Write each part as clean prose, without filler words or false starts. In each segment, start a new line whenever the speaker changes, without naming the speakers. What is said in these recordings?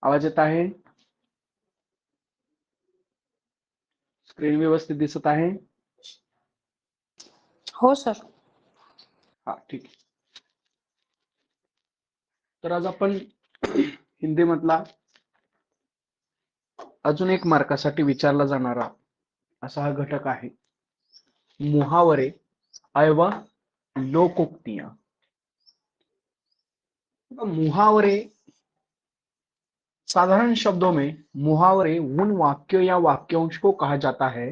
आवाज येत आहे? स्क्रीन व्यवस्थित दिसत आहे?
हो सर.
हा, ठीक आहे. तर आज आपण हिंदीमधला अजून एक मार्कासाठी विचारला जाणारा असा हा घटक आहे, मुहावरे एवं लोकोक्तियां. मुहावरे, साधारण शब्दों में मुहावरे उन वाक्यों या वाक्यांश को कहा जाता है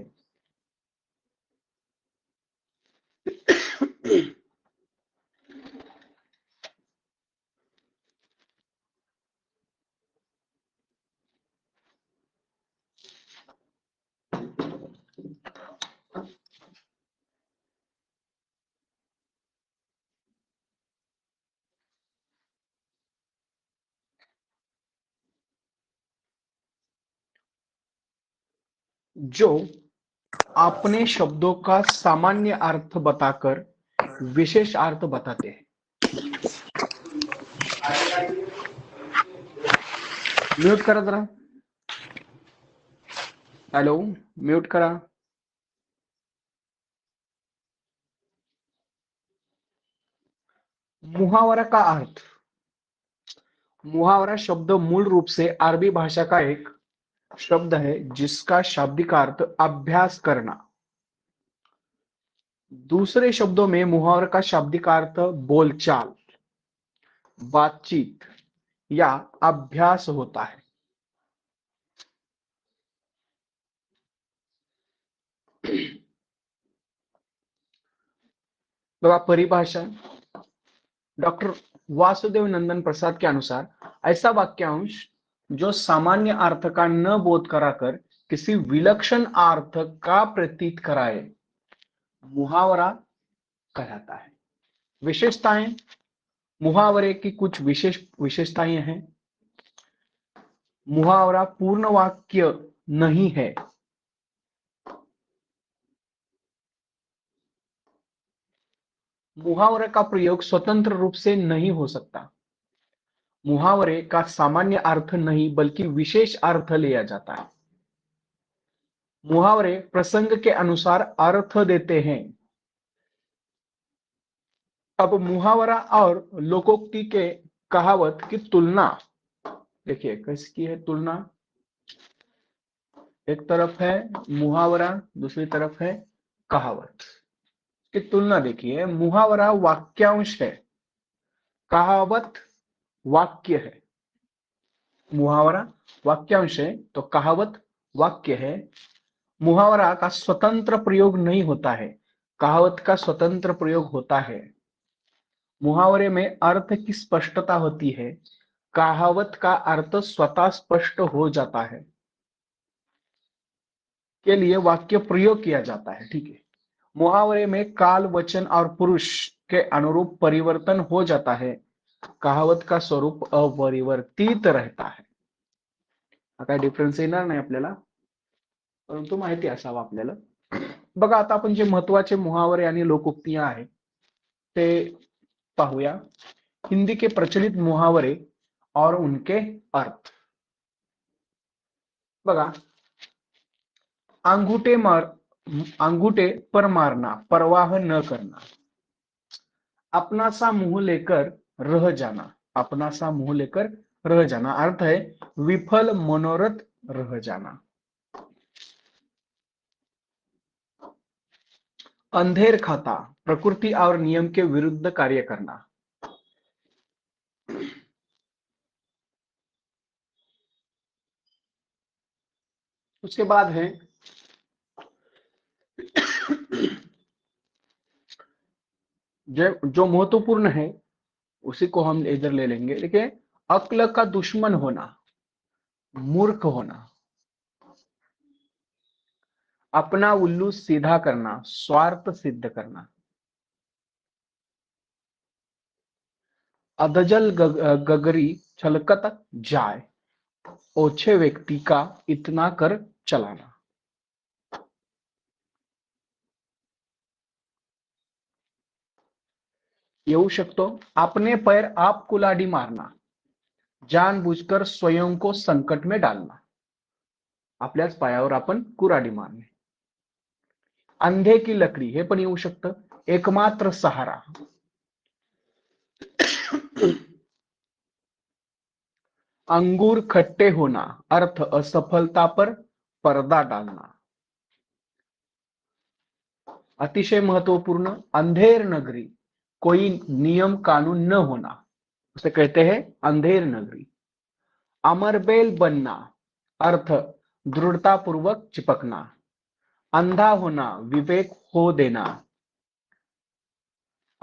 जो अपने शब्दों का सामान्य अर्थ बताकर विशेष अर्थ बताते हैं. म्यूट करा जरा. हेलो, म्यूट करा. मुहावरा का अर्थ. मुहावरा शब्द मूल रूप से अरबी भाषा का एक शब्द है जिसका शाब्दिक अर्थ अभ्यास करना. दूसरे शब्दों में मुहावरे का शाब्दिक अर्थ बोलचाल, बातचीत या अभ्यास होता है. बघा परिभाषा. डॉक्टर वासुदेव नंदन प्रसाद के अनुसार ऐसा वाक्यांश जो सामान्य अर्थ का न बोध कराकर किसी विलक्षण अर्थ का प्रतीत कराए मुहावरा कहलाता है. विशेषताएं. मुहावरे की कुछ विशेषताएं हैं. मुहावरा पूर्ण वाक्य नहीं है. मुहावरे का प्रयोग स्वतंत्र रूप से नहीं हो सकता. मुहावरे का सामान्य अर्थ नहीं बल्कि विशेष अर्थ लिया जाता है. मुहावरे प्रसंग के अनुसार अर्थ देते हैं. अब मुहावरा और लोकोक्ति के कहावत की तुलना देखिए किसकी है तुलना. एक तरफ है मुहावरा, दूसरी तरफ है कहावत की तुलना. देखिए मुहावरा वाक्यांश है, कहावत वाक्य है. मुहावरा वाक्यांश है तो कहावत वाक्य है. मुहावरा का स्वतंत्र प्रयोग नहीं होता है, कहावत का स्वतंत्र प्रयोग होता है. मुहावरे में अर्थ की स्पष्टता होती है, कहावत का अर्थ स्वतः स्पष्ट हो जाता है. के लिए वाक्य प्रयोग किया जाता है. ठीक है. मुहावरे में काल, वचन और पुरुष के अनुरूप परिवर्तन हो जाता है, कहावत का स्वरूप अपरिवर्तित रहता है. काय डिफरन्स येणार नाही आपल्याला, परंतु माहिती असावं आपल्याला. बघा आता आपण जे महत्वाचे मुहावरे आणि लोकोक्तियां आहे ते पाहूया. हिंदी के प्रचलित मुहावरे और उनके अर्थ. बघा अंगूठे पर मारना, परवाह न करना. अपना सा मुंह लेकर रह जाना, अपना सा मुंह लेकर रह जाना अर्थ है विफल मनोरथ रह जाना. अंधेर खाता, प्रकृति और नियम के विरुद्ध कार्य करना. उसके बाद है जो महत्वपूर्ण है उसी को हम इधर ले लेंगे. देखिए अक्ल का दुश्मन होना, मूर्ख होना. अपना उल्लू सीधा करना, स्वार्थ सिद्ध करना. अधजल गगरी छलकत जाए, ओछे व्यक्ति का इतना कर चलाना. येऊ शकतो अपने पैर आप कुलाडी मारना, जानबूझकर स्वयं को संकट में डालना, आपल्याच पायावर आपण कुऱ्हाडी मारणे. अंधे की लकडी हे पण येऊ शकतं. एकमात्र सहारा. अंगूर खट्टे होना, अर्थ असफलता पर पर्दा डालना. अतिशय महत्वपूर्ण, अंधेर नगरी, कोई नियम कानून न होना, उसे कहते हैं अंधेर नगरी. अमरबेल बनना, अर्थ दृढ़तापूर्वक चिपकना. अंधा होना, विवेक हो देना.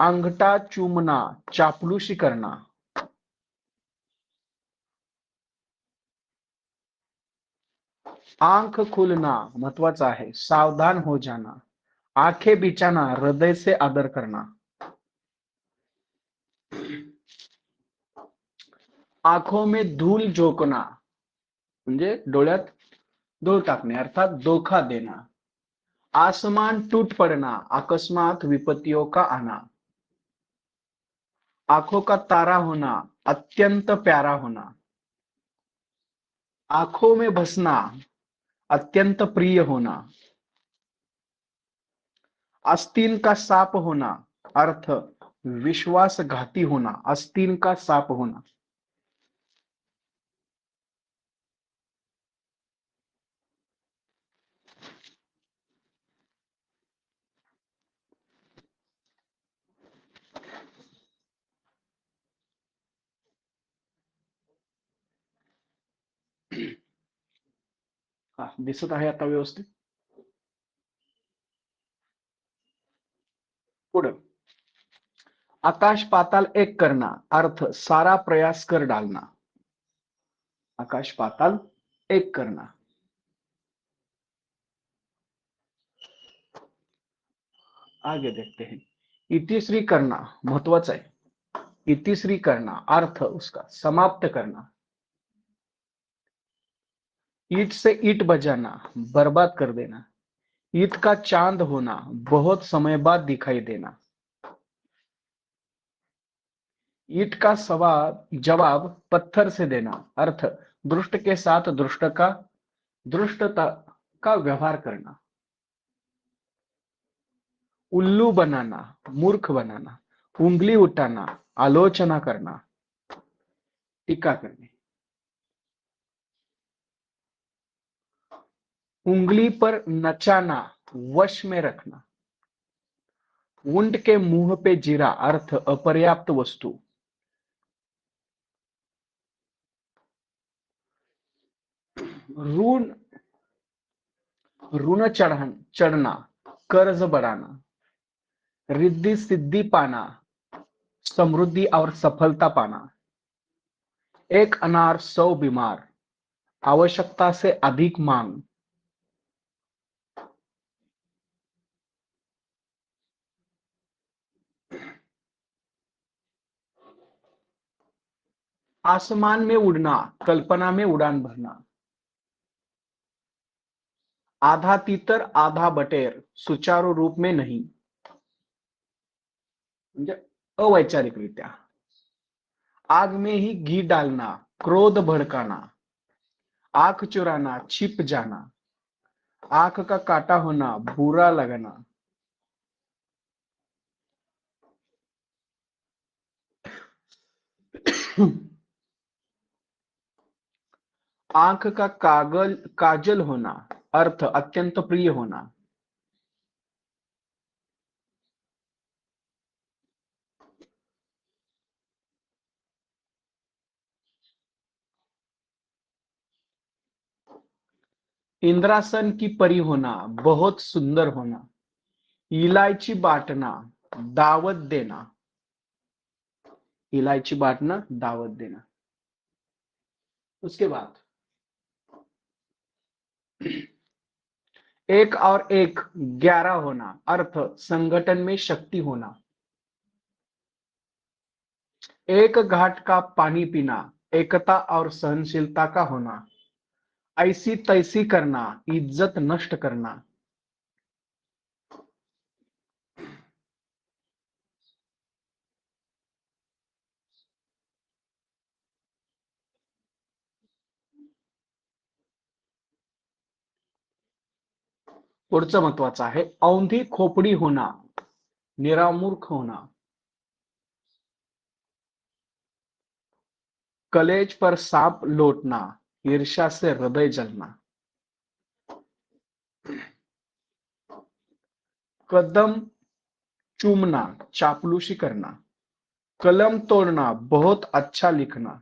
अंगठा चूमना, चापलूसी करना. आंख खुलना महत्वाचा आहे, सावधान हो जाना. आंखें बिछाना, हृदय से आदर करना. आंखों में धूल झोंकना म्हणजे डोळ्यात धूळ टाकणे, अर्थात धोखा देना. आसमान टूट पड़ना, अकस्मात विपत्तियों का आना. आंखों का तारा होना, अत्यंत प्यारा होना. आंखों में बसना, अत्यंत प्रिय होना. आस्तीन का सांप होना, अर्थ विश्वासघाती होना. आस्तीन का सांप होना. हा, दिसत आहे आता व्यवस्थित. पुढे, आकाश पाताल एक करना, अर्थ सारा प्रयास कर डालना. आकाश पाताल एक करना. आगे देखते हैं. इतिश्री करना महत्वाचा आहे. इतिश्री करना, अर्थ उसका समाप्त करना. ईट से ईट बजाना, बर्बाद कर देना. ईद का चांद होना, बहुत समय बाद दिखाई देना. ईट का सवाब जवाब पत्थर से देना, अर्थ दुष्ट के साथ दुष्टता का व्यवहार करना. उल्लू बनाना, मूर्ख बनाना. उंगली उठाना, आलोचना करना, टीका करने. उंगली पर नचाना, वश में रखना. ऊंट के मुंह पे जीरा, अर्थ अपर्याप्त वस्तु. ऋण ऋण चढ़ना, कर्ज बढ़ाना. रिद्धि सिद्धि पाना, समृद्धि और सफलता पाना. एक अनार 100 बीमार, आवश्यकता से अधिक मांग. आसमान में उड़ना, कल्पना में उड़ान भरना. आधा तीतर आधा बटेर, सुचारू रूप में नहीं, म्हणजे अवैचारिकरित्या. आग में ही घी डालना, क्रोध भड़काना. आंख चुराना, छिप जाना. आंख का काटा होना, बुरा लगना. आंख का काजल होना, अर्थ अत्यंत प्रिय होना. इंद्रासन की परी होना, बहुत सुंदर होना. इलायची बांटना, दावत देना. इलायची बांटना, दावत देना. उसके बाद एक और एक 11 होना, अर्थ संगठन में शक्ति होना. एक घाट का पानी पीना, एकता और सहनशीलता का होना. ऐसी तैसी करना, इज्जत नष्ट करना. पुढचं महत्वाचं आहे, औंधी खोपडी होना, निरामूर्ख होना, कलेज पर सांप लौटना, ईर्ष्या से हृदय जलना, कदम चूमना, चापलूसी करना, कलम तोड़ना, बहुत अच्छा लिखना,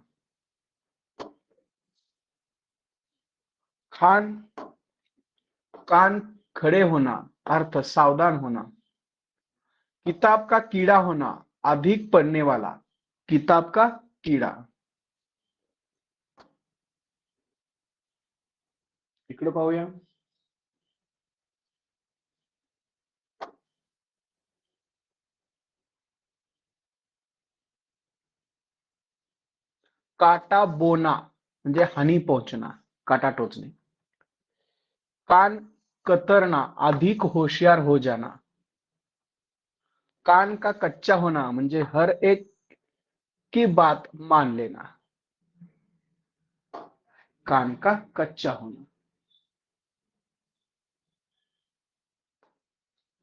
खान कान खड़े होना, अर्थ सावधान होना, किताब का कीड़ा होना, अधिक पढ़ने वाला, किताब का कीड़ा. इकडे पाहूया. काटा बोना म्हणजे हानी पोहोचना, काटा टोचणे. कान कतरना, अधिक होशियार हो जाना. कान का कच्चा होना म्हणजे हर एक की बात मान लेना. कान का कच्चा होना.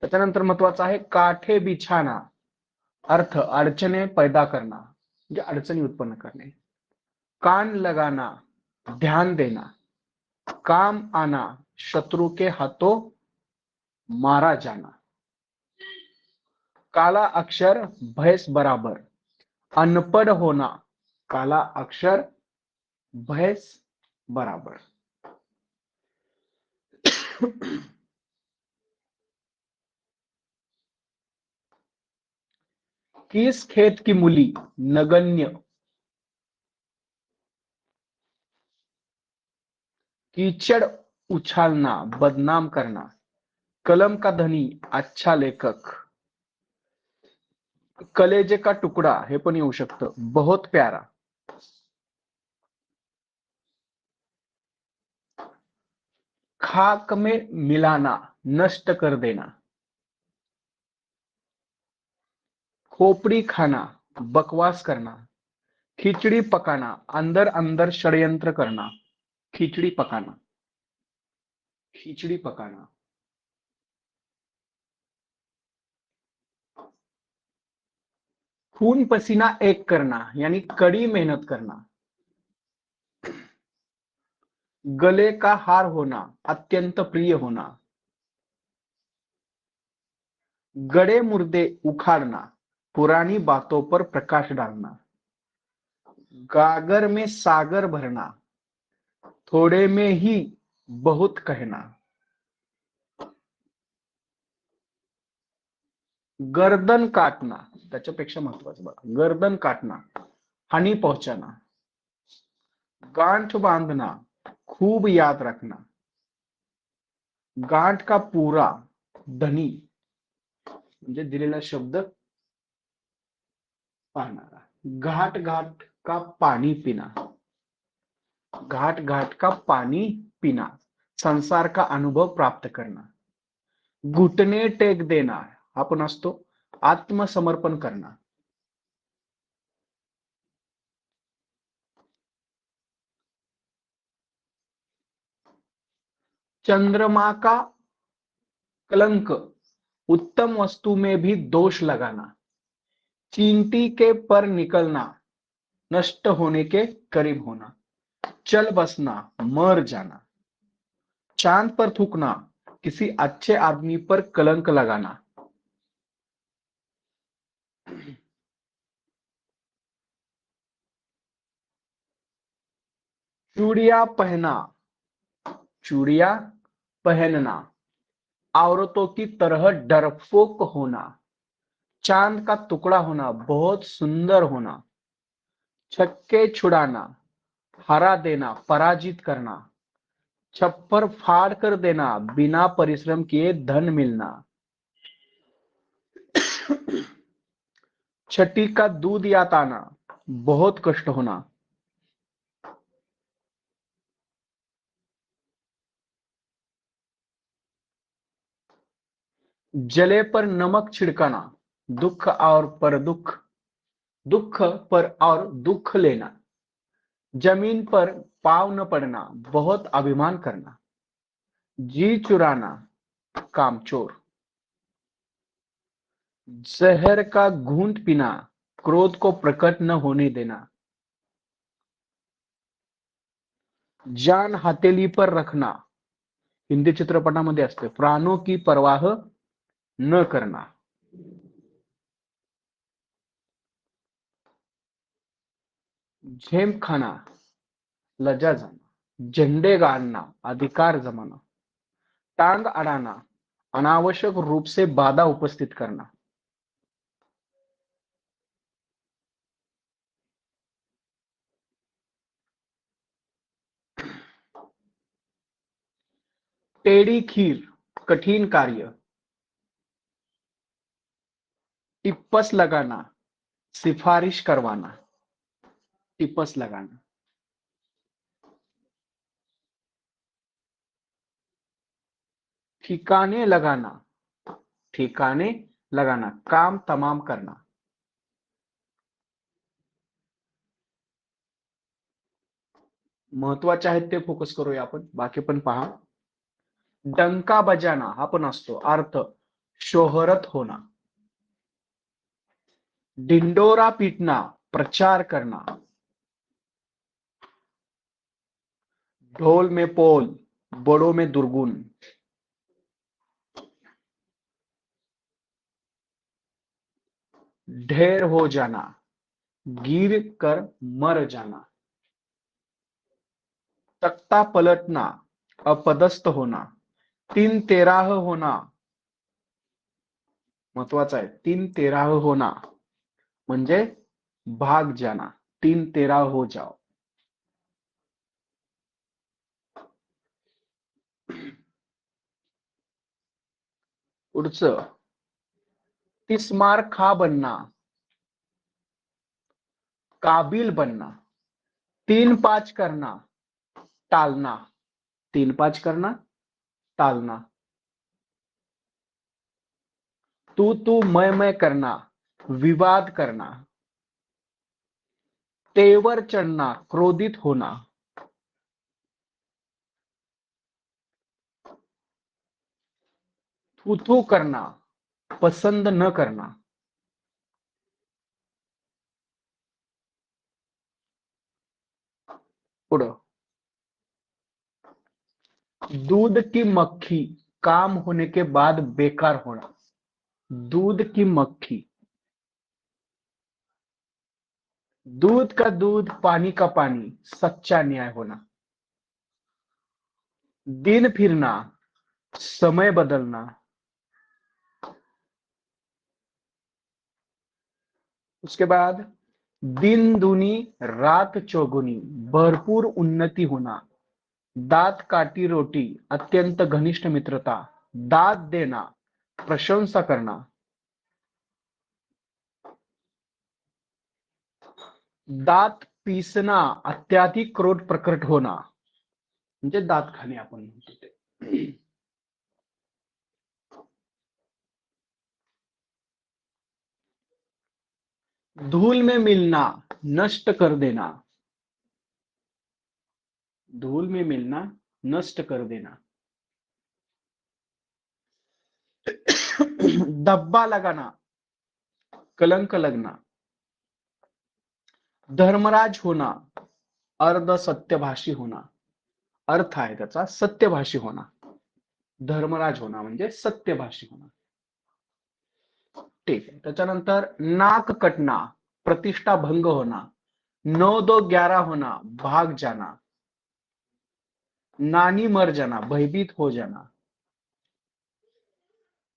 त्याच्यानंतर महत्वाचं आहे काठे बिछाना, अर्थ अडचणे पैदा करना म्हणजे अडचणी उत्पन्न करणे. कान लगाना, ध्यान देना. काम आना, शत्रु के हाथों मारा जाना. काला अक्षर भैंस बराबर, अनपढ़ होना, काला अक्षर भैंस बराबर. किस खेत की मूली, नगण्य. कीचड़ उछालना, बदनाम करना. कलम का धनी, अच्छा लेखक. कलेजे का टुकड़ा हे पण येऊ शकतं, बहुत प्यारा. खाक में मिलाना, नष्ट कर देना. खोपड़ी खाना, बकवास करना. खिचड़ी पकाना, अंदर अंदर षड्यंत्र करना. खिचड़ी पकाना, खिचड़ी पकाना. खून पसीना एक करना यानी कड़ी मेहनत करना. गले का हार होना, अत्यंत प्रिय होना. गड़े मुर्दे उखाड़ना, पुरानी बातों पर प्रकाश डालना. गागर में सागर भरना, थोड़े में ही बहुत कहना. गर्दन काटना, त्याच्यापेक्षा महत्वाचं बघा, गर्दन काटना, हानि पहुंचाना. गांठ बांधना, खूब याद रखना. गांठ का पूरा, धनी म्हणजे दिलेला शब्द पाहणारा. घाट घाट का पानी पीना, घाट घाट का पानी पीना, संसार का अनुभव प्राप्त करना. घुटने टेक देना, आपण असतो आत्मसमर्पण करना. चंद्रमा का कलंक, उत्तम वस्तु में भी दोष लगाना. चींटी के पर निकलना, नष्ट होने के करीब होना. चल बसना, मर जाना. चांद पर थूकना, किसी अच्छे आदमी पर कलंक लगाना. चूड़िया पहना, चूड़िया पहनना, औरतों की तरह डरपोक होना. चांद का टुकड़ा होना, बहुत सुंदर होना. छक्के छुड़ाना, हरा देना, पराजित करना. छप्पर फाड़ कर देना, बिना परिश्रम किए धन मिलना. छठी का दूध यात आना, बहुत कष्ट होना. जले पर नमक छिड़काना, दुख और पर दुख, दुख पर और दुख लेना. जमीन पर पाव न पड़ना, बहुत अभिमान करना. जी चुराना, कामचोर। जहर का घूंट पीना, क्रोध को प्रकट न होने देना। जान हथेली पर रखना, हिंदी चित्रपटामध्ये असते, प्राणों की परवाह न करना। झेम खाना, लजा जाना। झंडे गाड़ना, अधिकार जमाना। टांग अड़ाना, अनावश्यक रूप से बाधा उपस्थित करना। टेढ़ी खीर, कठिन कार्य। टिप्पस लगाना, सिफारिश करवाना। टिप्पस लगाना। ठिकाने लगाना, ठिकाने लगाना, काम तमाम करना। महत्वाचे आहेत ते फोकस करूया आपण, बाकी पण पहा। डंका बजाना हा पण असतो, अर्थ शोहरत होना। डिंडोरा पीटना, प्रचार करना। ढोल में पोल, बड़ों में दुर्गुण। ढेर हो जाना, गिर कर मर जाना। तख्ता पलटना, अपदस्थ होना। तीन तेराह होना, महत्वाचा आहे, तीन तेराह होना म्हणजे भाग जाना, तीन तेराह हो जाओ। पुढचं, तिस्मार खा बनना, काबिल बनना। तीन पाँच करना, टालना। तीन पाँच करना, टालना। तू मैं करना, विवाद करना। तेवर चढ़ना, क्रोधित होना। थू थू करना, पसंद न करना। पुढं, दूध की मक्खी, काम होने के बाद बेकार होना। दूध की मक्खी, दूध का दूध, पानी का पानी, सच्चा न्याय होना। दिन फिरना, समय बदलना। उसके बाद, दिन दूनी रात चौगुनी, भरपूर उन्नति होना। दांत काटी रोटी, अत्यंत घनिष्ठ मित्रता। दाद देना, प्रशंसा करना। दांत पीसना, अत्याधिक क्रोध प्रकट होना, म्हणजे दात खाणे आपण म्हणतो ते। धूल में मिलना, नष्ट कर देना। धूल में मिलना, नष्ट कर देना। धब्बा लगाना, कलंक लगना। धर्मराज होना, अर्ध सत्यभाषी होना। अर्थ आहे त्याचा सत्यभाषी होना। धर्मराज होना म्हणजे सत्यभाषी होना। ठीक आहे, त्याच्यानंतर नाक कटना, प्रतिष्ठा भंग होना। 9 2 11 होना, भाग जाना। नानी मर जाना, भयभीत हो जाना।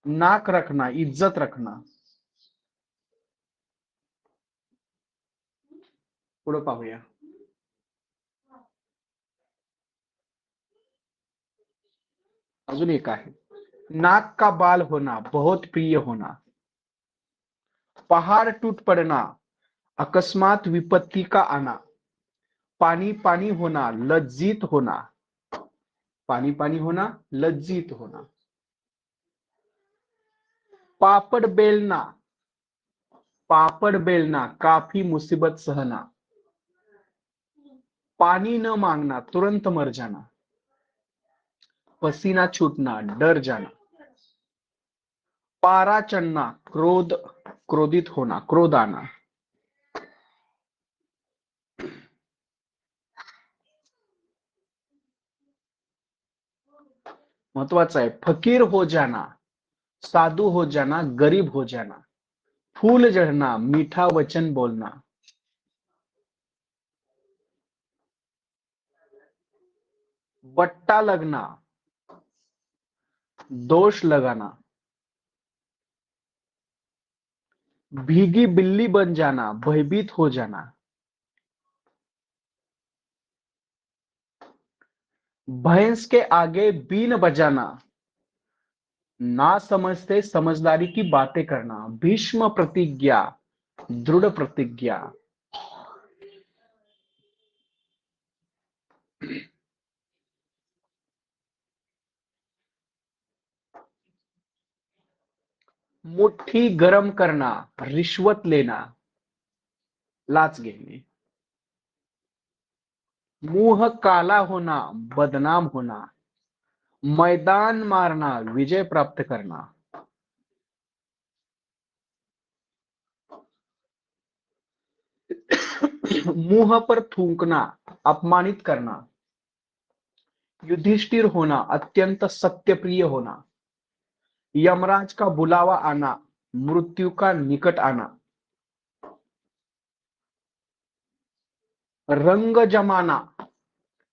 नाक रखना, इज्जत रखना। पुढे पाहूया, अजून एक आहे, नाक का बाल होना, बहुत प्रिय होना। पहाड़ टूट पड़ना, अकस्मात विपत्ति का आना। पानी पानी होना, लज्जित होना। पानी पानी होना, लज्जित होना। पापड़ बेलना, पापड़ बेलना, काफी मुसीबत सहना। पानी न मांगना, तुरंत मर जाना। पसीना छूटना, डर जाना। पारा चढ़ना, क्रोध, क्रोधित होना, क्रोध आना। महत्वाचा है, फकीर हो जाना, साधु हो जाना, गरीब हो जाना, फूल चढ़ना, मीठा वचन बोलना, बट्टा लगना, दोष लगाना, भीगी बिल्ली बन जाना, भयभीत हो जाना, भैंस के आगे बीन बजाना, ना समझते समझदारी की बातें करना, भीष्म प्रतिज्ञा, दृढ़ प्रतिज्ञा, मुट्ठी गरम करना, रिश्वत लेना, लाच घेणे, मुंह काला होना, बदनाम होना, मैदान मारना, विजय प्राप्त करना, मुंह पर थूकना, अपमानित करना, युधिष्ठिर होना, अत्यंत सत्यप्रिय होना, यमराज का बुलावा आना, मृत्यु का निकट आना, रंग जमाना,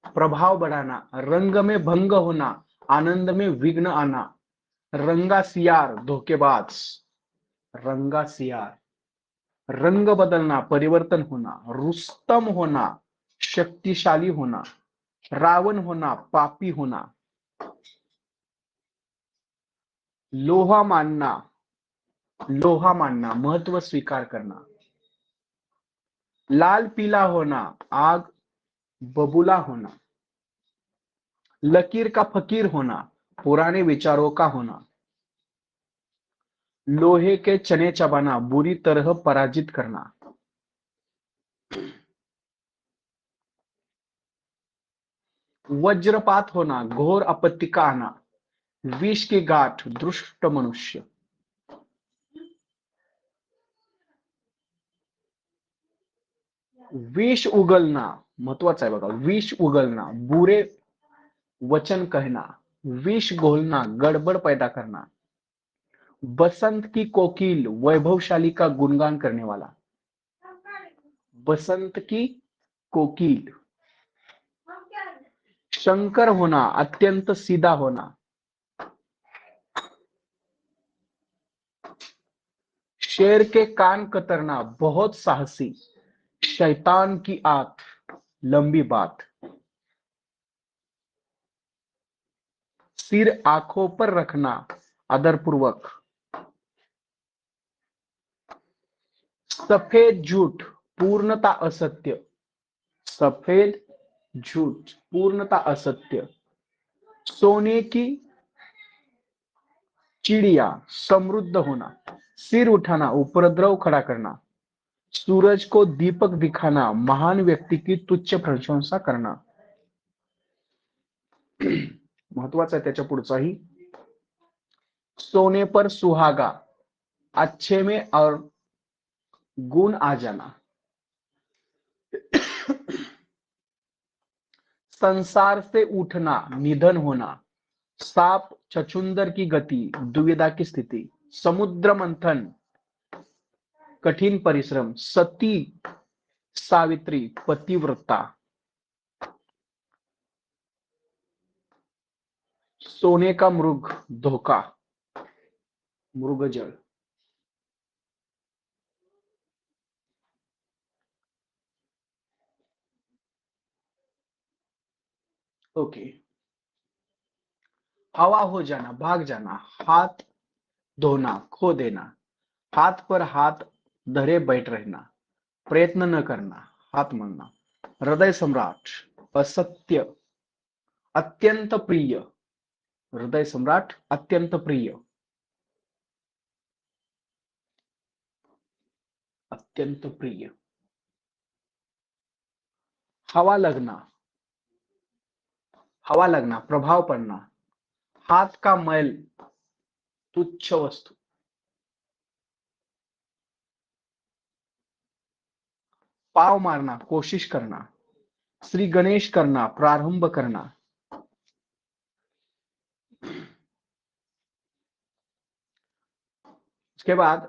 प्रभाव बढ़ाना, रंग में भंग होना, आनंद में विघ्न आना, रंगा सियार, धोखेबाज, रंगा सियार, रंग बदलना, परिवर्तन होना, रुस्तम होना, शक्तिशाली होना, रावण होना, पापी होना, लोहा मानना, लोहा मानना, महत्व स्वीकार करना, लाल पीला होना, आग बबूला होना, लकीर का फकीर होना, पुराने विचारों का होना, लोहे के चने चबाना, बुरी तरह पराजित करना, वज्रपात होना, घोर आपत्ति का आना, विष की गांठ, दुष्ट मनुष्य, विष उगलना, महत्वाचा आहे बघा, विष उगलना, बुरे वचन कहना, विष घोलना, गड़बड़ पैदा करना, बसंत की कोकिल, वैभवशाली का गुणगान करने वाला, बसंत की कोकिल, शंकर होना, अत्यंत सीधा होना, शेर के कान कतरना, बहुत साहसी, शैतान की आंख, लंबी बात, सिर आंखों पर रखना, आदरपूर्वक, सफेद झूठ, पूर्णता असत्य, सफेद झूठ, पूर्णता असत्य, सोने की चिड़िया, समृद्ध होना, सिर उठाना, उपद्रव खड़ा करना, सूरज को दीपक दिखाना, महान व्यक्ति की तुच्छ प्रशंसा करना। महत्वाचा आहे त्याच्या पुढचाही, सोने पर सुहागा, अच्छे में और गुण आ जाना, संसार से उठना, निधन होना, सांप छछूंदर की गति, दुविधा की स्थिति, समुद्र मंथन, कठिन परिश्रम, सती सावित्री, पतिव्रता, सोने का मृग, धोखा, मृगजल, ओके, हवा हो जाना, भाग जाना, हाथ धोना, खो देना, हाथ पर हाथ धरे बैठ रहना, प्रयत्न न करना, हाथ मलना, हृदय सम्राट, असत्य, अत्यंत प्रिय, हृदय सम्राट, अत्यंत प्रिय, अत्यंत प्रिय, हवा लगना, हवा लगना, प्रभाव पड़ना, हाथ का मैल, तुच्छ वस्तु, पाव मारना, कोशिश करना। श्री गणेश करना, प्रारंभ करना। उसके बाद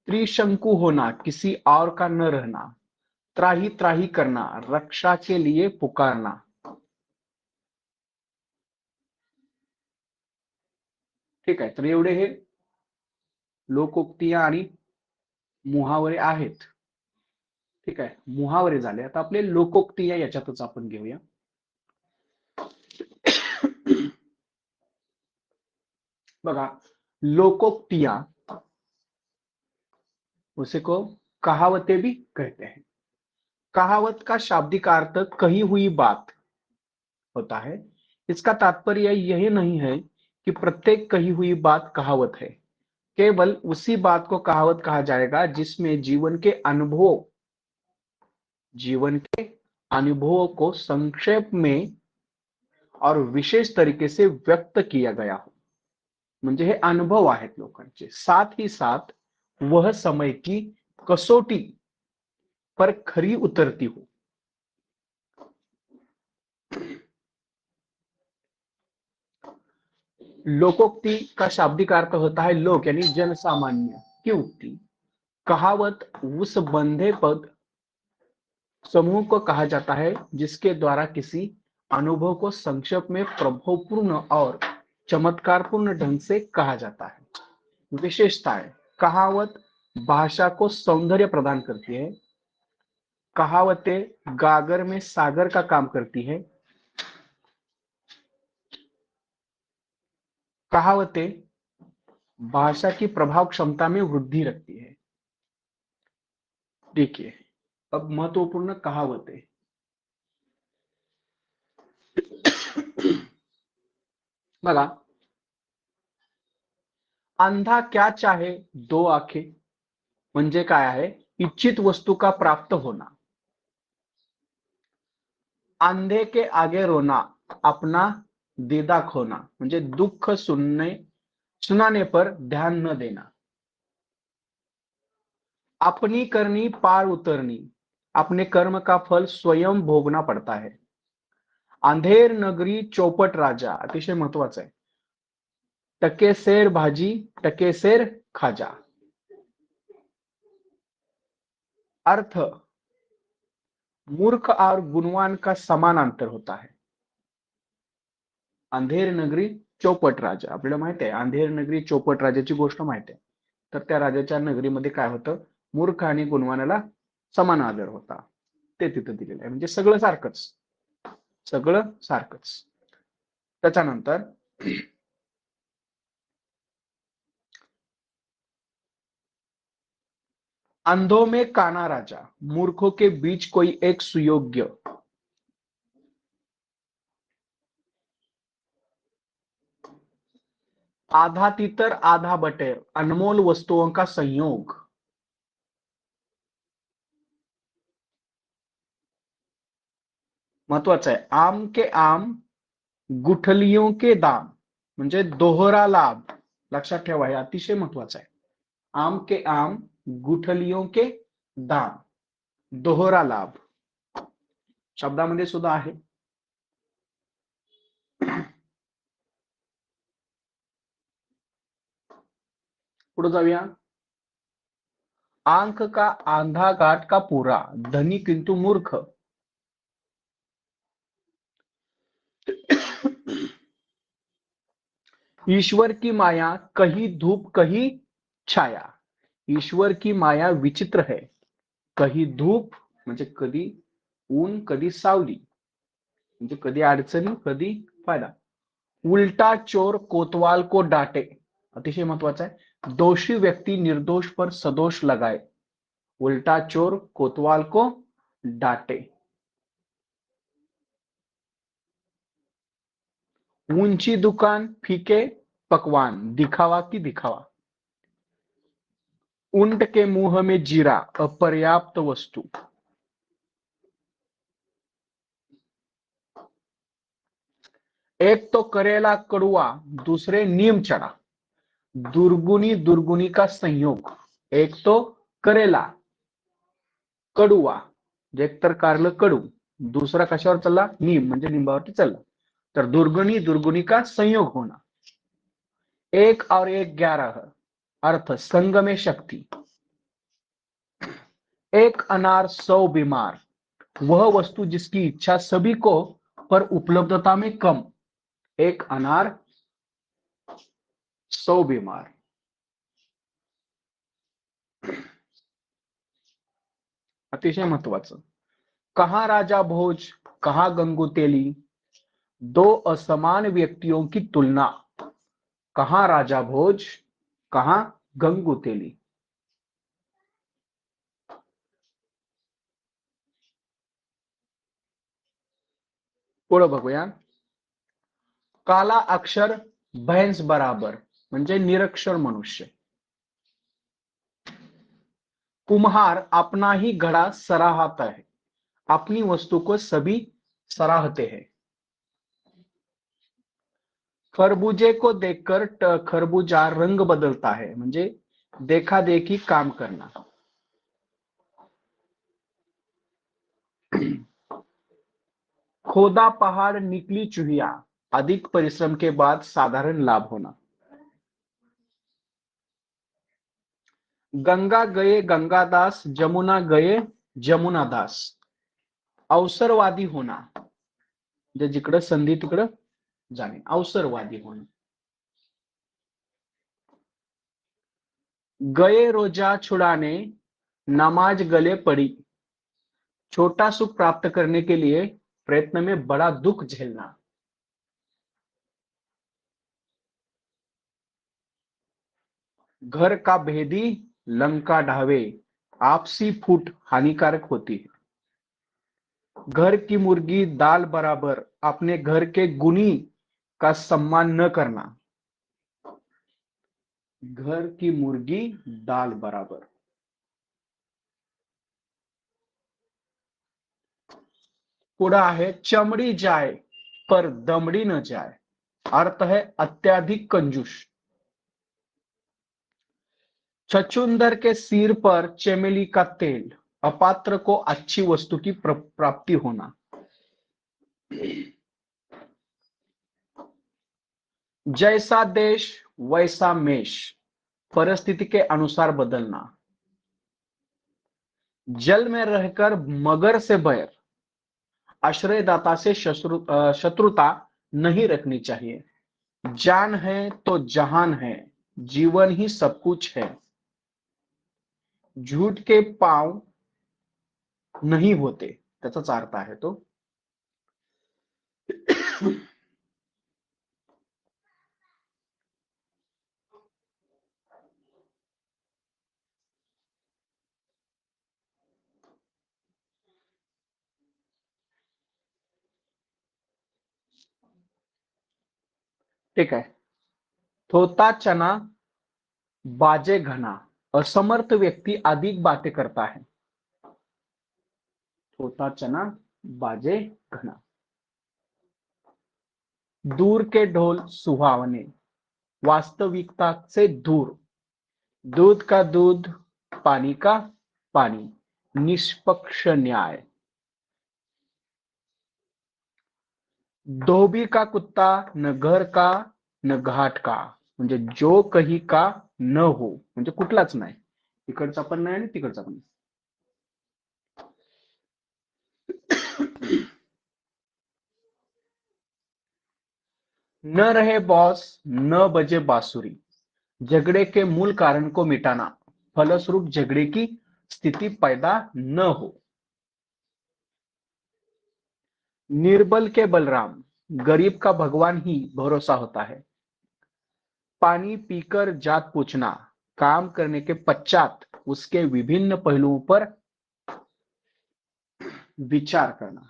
त्रिशंकु होना, किसी और का न रहना। त्राही त्राही करना, रक्षा के लिए पुकारना। ठीक आहे, तर एवढे हे लोकोक्तिया आणि मुहावरे आहेत. ठीक आहे, मुहावरे झाले. आता आपले लोकोक्तिया याच्यातच आपण घेऊया. बघा, लोकोक्तिया उसे को कहावतें भी कहते हैं. कहावत का शाब्दिक अर्थ कही हुई बात होता है. इसका तात्पर्य यह नहीं है कि प्रत्येक कही हुई बात कहावत है. केवल उसी बात को कहावत कहा जाएगा जिसमें जीवन के अनुभवों को संक्षेप में और विशेष तरीके से व्यक्त किया गया हो. म्हणजे हे अनुभव आहेत लोकांचे, साथ ही साथ वह समय की कसौटी पर खरी उतरती हो. लोकोक्ति का शाब्दिक अर्थ होता है लोक यानी जन सामान्य की उक्ति. कहावत उस बंधे पद समूह को कहा जाता है जिसके द्वारा किसी अनुभव को संक्षेप में प्रभावपूर्ण और चमत्कारपूर्ण ढंग से कहा जाता है. विशेषताएं: कहावत भाषा को सौंदर्य प्रदान करती है. कहावतें गागर में सागर का काम करती है. कहावतें भाषा की प्रभाव क्षमता में वृद्धि रखती है. देखिए, अब महत्वपूर्ण कहावतें. बघा, अंधा क्या चाहे दो आंखें म्हणजे काय आहे, इच्छित वस्तू का प्राप्त होना. अंधे के आगे रोना, अपना दीदा खोना, म्हणजे दुःख सुनाने पर ध्यान न देना. अपनी करनी पार उतरनी, अपने कर्म का फल स्वयं भोगना पड़ता है. अंधेर नगरी चौपट राजा, अतिशय महत्वाचं आहे. टकेसेर भाजी टकेसेर खाजा. अर्थ: मूर्ख और गुणवान का समान अंतर होता है. अंधेर नगरी चौपट राजा, आपल्याला माहिती आहे अंधेर नगरी चौपट राजाची गोष्ट माहिती आहे. तर त्या राजाच्या नगरीमध्ये काय होतं, मूर्ख आणि गुणवानाला समान आदर होता. ते तिथं दिलेलं आहे. म्हणजे सगळं सारखंच. त्याच्यानंतर अंधों में काना राजा, मूर्खों के बीच कोई एक सुयोग्य. आधा तितर आधा बटेर, अनमोल वस्तुओं का संयोग. महत्वाचं आहे, आम के आम गुठलियों के दाम, म्हणजे दोहरा लाभ. लक्षात ठेवा, हे अतिशय महत्वाचं आहे. आम के आम गुठलियों के दाम, दोहरा लाभ. शब्दामध्ये सुद्धा आहे. पुढे जाऊया. आंख का आंधा गाठ का पूरा, धनी किंतु मूर्ख. ईश्वर की माया कहीं धूप कहीं छाया. ईश्वर की माया विचित्र है. कधी धूप म्हणजे कधी ऊन कधी सावली, म्हणजे कधी अडचणी कधी फायदा. उल्टा चोर कोतवाल को डांटे, अतिशय महत्वाचा आहे. दोषी व्यक्ति निर्दोष पर सदोष लगाए. उल्टा चोर कोतवाल को डांटे. ऊंची दुकान फीके पकवान, दिखावा की दिखावा. ऊंट के मुंह में जीरा, अपर्याप्त वस्तु. एक तो करेला कड़ुआ, दूसरे नीम चढ़ा. दुर्गुनी दुर्गुनी का संयोग. एक तो करेला कड़ुआ, एक तर कारलं कडू, दुसरा कशावर चालला, नीम म्हणजे निंबावरती चालला. तर दुर्गुणी दुर्गुणी का संयोग होना. 1 और 1 11, अर्थ संग में शक्ति. 1 अनार 100 बीमार, वह वस्तु जिसकी इच्छा सभी को पर उपलब्धता में कम. 1 अनार 100 बीमार. अतिशय महत्वाचं. कहा राजा भोज, कहा गंगू तेली, दो असमान व्यक्तियों की तुलना. कहा राजा भोज, कहा गंगू तेली. पुढे बघूया. काला अक्षर भैंस बराबर म्हणजे निरक्षर मनुष्य. कुम्हार अपना ही घड़ा सराहता है, अपनी वस्तु को सभी सराहते हैं. खरबूजे को देखकर खरबूजा रंग बदलता है म्हणजे देखा देखी काम करना. खोदा पहाड़ निकली चुहिया, अधिक परिश्रम के बाद साधारण लाभ होना. गंगा गए गंगादास, जमुना गए जमुनादास. अवसरवादी होना म्हणजे जिकडं संधी तिकडं जाणे, अवसरवादी होणे. गए रोजा छुड़ाने, नमाज गले पड़ी. छोटा सुख प्राप्त करने के लिए प्रयत्न में बड़ा दुख झेलना. घर का भेदी लंका ढावे, आपसी फूट हानिकारक होती है. घर की मुर्गी दाल बराबर, अपने घर के गुणी का सम्मान न करना. घर की मुर्गी दाल बराबर. पुढे आहे चमड़ी जाए पर दमड़ी न जाए, अर्थ है अत्याधिक कंजूस. छछूंदर के सिर पर चमेली का तेल, अपात्र को अच्छी वस्तु की प्राप्ति होना. जैसा देश वैसा मेष, परिस्थिति के अनुसार बदलना. जल में रहकर मगर से बैर, आश्रयदाता से शत्रुता नहीं रखनी चाहिए. जान है तो जहान है, जीवन ही सब कुछ है. झूठ के पांव नहीं होते, त्याचाच अर्थ आहे तो. ठीक आहे. थोता चना बाजे घना, असमर्थ व्यक्ति अधिक बातें करता है. थोता चना बाजे घना. दूर के ढोल सुहावने, वास्तविकता से दूर. दूध का दूध, पानी का पानी, निष्पक्ष न्याय. धोबी का कुत्ता न घर का न घाट का, म्हणजे जो कही का न हो म्हणजे कुठलाच नाही, इकडचा पण नाही आणि तिकडचा पण नाही. न रहे बॉस न बजे बांसुरी, झगड़े के मूल कारण को मिटाना, फलस्वरूप झगड़े की स्थिति पैदा न हो. निर्बल के बलराम, गरीब का भगवान ही भरोसा होता है. पानी पीकर जात पूछना, काम करने के पश्चात उसके विभिन्न पहलुओं पर विचार करना.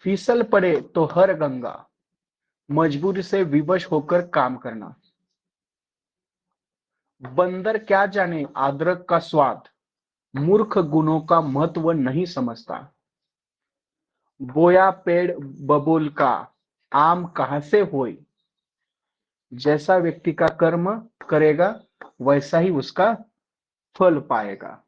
फिसल पड़े तो हर गंगा, मजबूरी से विवश होकर काम करना. बंदर क्या जाने अदरक का स्वाद, मूर्ख गुणों का महत्व नहीं समझता. बोया पेड़ बबूल का, आम कहां से होए. जैसा व्यक्ति का कर्म करेगा वैसा ही उसका फल पाएगा।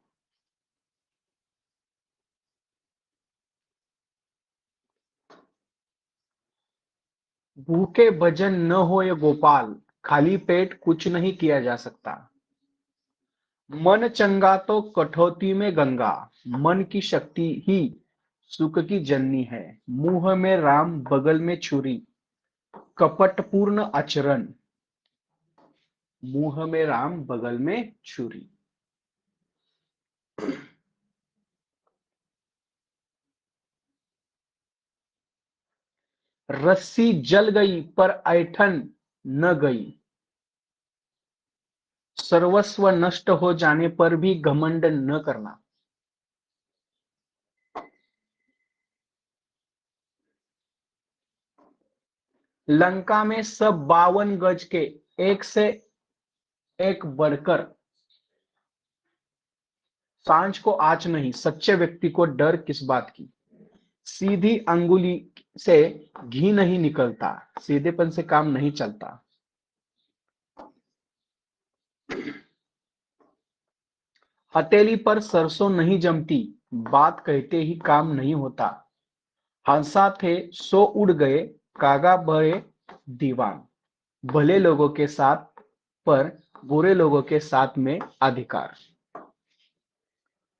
भूखे भजन न हो ये गोपाल, खाली पेट कुछ नहीं किया जा सकता। मन चंगा तो कठौती में गंगा, मन की शक्ति ही सुख की जननी है। मुंह में राम बगल में छुरी, कपटपूर्ण आचरण। मुंह में राम बगल में छुरी। रस्सी जल गई पर ऐठन न गई, सर्वस्व नष्ट हो जाने पर भी घमंड न करना। लंका में सब 52 गज के, एक से एक बढ़कर। सांझ को आंच नहीं, सच्चे व्यक्ति को डर किस बात की। सीधी अंगुली से घी नहीं निकलता, सीधेपन से काम नहीं चलता। हथेली पर सरसों नहीं जमती, बात कहते ही काम नहीं होता। हंसा थे सो उड़ गए, कागा भरे दीवान। भले लोगों के साथ पर बुरे लोगों के साथ में अधिकार।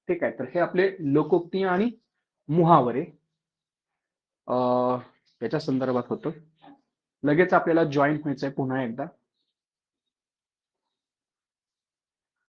ठीक आहे, तर हे आपले लोकोक्ती आणि मुहावरे याच्या संदर्भात होतं. लगेच आपल्याला जॉईन व्हायचंय पुन्हा एकदा.